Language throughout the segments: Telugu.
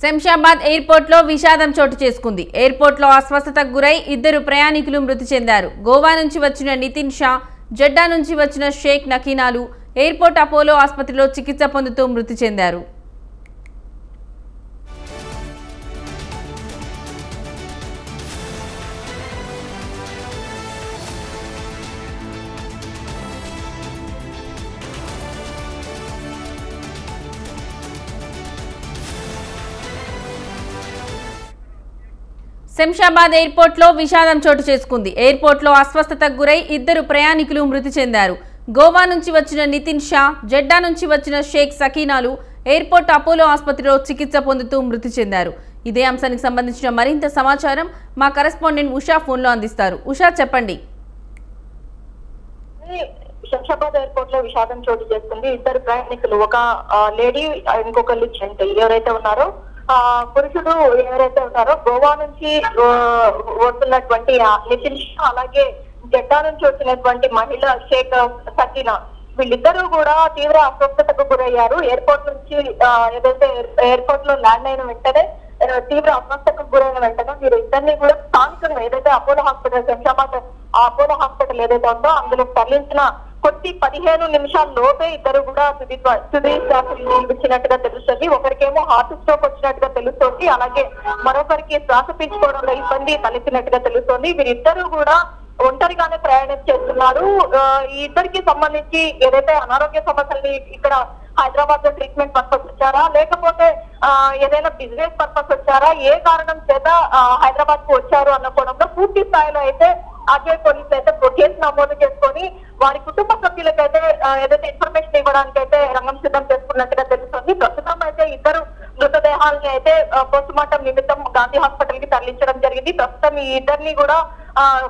శంషాబాద్ ఎయిర్పోర్ట్ లో విషాదం చోటు చేసుకుంది. ఎయిర్పోర్ట్ లో అస్వస్థతకు గురై ఇద్దరు ప్రయాణికులు మృతి చెందారు. గోవా నుంచి వచ్చిన నితిన్ షా, జెడ్డా నుంచి వచ్చిన షేక్ నకీనాలు ఎయిర్పోర్ట్ అపోలో ఆసుపత్రిలో చికిత్స పొందుతూ మృతి చెందారు. శంషాబాద్ ఎయిర్పోర్ట్ లో విషాదం చోటు చేసుకుంది. ఎయిర్పోర్ట్ లో అస్వస్థతకు గురై ఇద్దరు ప్రయాణికులు మృతి చెందారు. గోవా నుంచి వచ్చిన నితిన్ షా, జెడ్డా నుంచి వచ్చిన షేక్ సకీనాలు ఎయిర్పోర్ట్ అపోలో ఆసుపత్రిలో చికిత్స పొందుతూ మృతి చెందారు. ఇదే అంశానికి సంబంధించిన మరింత సమాచారం మా కరెస్పాండెంట్ ఉషా ఫోన్ లో అందిస్తారు. ఉషా, చెప్పండి. శంషాబాద్ ఎయిర్పోర్ట్ లో విషాదం చోటు చేసుకుంది. ఇద్దరు ప్రయాణికులు, ఒక లేడీ, ఇంకొకళ్ళు జెంట్ ఎవరైతే ఉన్నారో పురుషుడు ఎవరైతే ఉన్నారో గోవా నుంచి వస్తున్నటువంటి నితిన్ షా, అలాగే జెడ్డా నుంచి వచ్చినటువంటి మహిళ షేక్ సకీనా, వీళ్ళిద్దరూ కూడా తీవ్ర అస్వస్థతకు గురయ్యారు. ఎయిర్పోర్ట్ నుంచి ఏదైతే ఎయిర్పోర్ట్ లో ల్యాండ్ అయిన వెంటనే తీవ్ర అస్వస్థతకు గురైన వెంటనే వీరు ఇద్దరిని కూడా స్థానికంగా ఏదైతే Apollo hospital, Shamshabad Apollo hospital ఏదైతే ఉందో అందులో తరలించిన కొద్ది 15 నిమిషాల లోపే ఇద్దరు కూడా తుది శ్వాసలు నిలిపించినట్టుగా తెలుస్తుంది. ఒకరికేమో హార్ట్ స్ట్రోక్ వచ్చినట్టుగా తెలుస్తోంది, అలాగే మరొకరికి శ్వాస పీల్చుకోవడంలో ఇబ్బంది తలెత్తినట్టుగా తెలుస్తోంది. వీరిద్దరూ కూడా ఒంటరిగానే ప్రయాణం చేస్తున్నారు. ఈ ఇద్దరికి సంబంధించి ఏదైతే అనారోగ్య సమస్యల్ని ఇక్కడ హైదరాబాద్ లో ట్రీట్మెంట్ పర్పస్ వచ్చారా, లేకపోతే ఏదైనా బిజినెస్ పర్పస్ వచ్చారా, ఏ కారణం చేత హైదరాబాద్ కు వచ్చారు అన్న కోణంలో పూర్తి స్థాయిలో అయితే ఆర్టీఐ పోలీసులు అయితే కేసు నమోదు చేసుకొని వారి కుటుంబ సభ్యులకైతే ఏదైతే ఇన్ఫర్మేషన్ ఇవ్వడానికి అయితే రంగం సిద్ధం చేసుకున్నట్టుగా తెలుస్తుంది. ప్రస్తుతం అయితే ఇద్దరు మృతదేహాలని అయితే పోస్ట్ మార్టం నిమిత్తం గాంధీ హాస్పిటల్ కి తరలించడం జరిగింది. ప్రస్తుతం ఈ ఇద్దరిని కూడా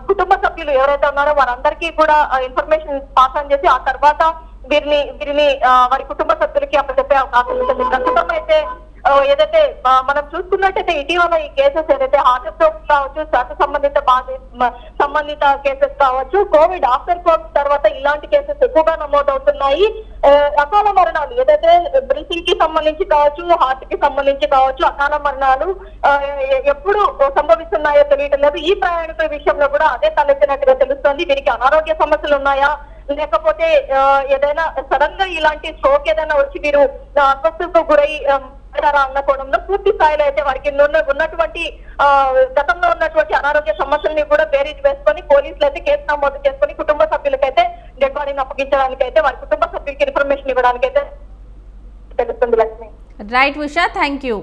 కుటుంబ సభ్యులు ఎవరైతే ఉన్నారో వారందరికీ కూడా ఇన్ఫర్మేషన్ పాస్ ఆన్ చేసి ఆ తర్వాత వీరిని వారి కుటుంబ సభ్యులకి అప్పచెప్పే అవకాశం ఉంటుంది. ప్రస్తుతం అయితే ఏదైతే మనం చూసుకున్నట్టయితే ఇటీవల ఈ కేసెస్ ఏదైతే హార్ట్ స్ట్రోక్ కావచ్చు, శ్వాస సంబంధిత కేసెస్ కావచ్చు, కోవిడ్ ఆఫ్టర్ కోవిడ్ తర్వాత ఇలాంటి కేసెస్ ఎక్కువగా నమోదవుతున్నాయి. అకాల మరణాలు ఏదైతే బ్రీతింగ్ కి సంబంధించి కావచ్చు, హార్ట్ కి సంబంధించి కావచ్చు, అకాల మరణాలు ఎప్పుడు సంభవిస్తున్నాయో తెలియటం లేదు. ఈ ప్రయాణికుల విషయంలో కూడా అదే తలెత్తినట్టుగా తెలుస్తోంది. వీరికి అనారోగ్య సమస్యలు ఉన్నాయా, లేకపోతే ఏదైనా సడన్ గా ఇలాంటి స్ట్రోక్ ఏదైనా వచ్చి వీరు అస్వస్థతకు గురై అన్న కోణంలో పూర్తి స్థాయిలో అయితే వారికి ఉన్నటువంటి గతంలో ఉన్నటువంటి అనారోగ్య సమస్యల్ని కూడా బేరీజ్ వేసుకొని పోలీసులు అయితే కేసు నమోదు చేసుకొని కుటుంబ సభ్యులకైతే డెడ్ బాడీని అప్పగించడానికి అయితే వారి కుటుంబ సభ్యులకి ఇన్ఫర్మేషన్ ఇవ్వడానికి అయితే తెలుస్తుంది. Lakshmi. Right Usha, thank you.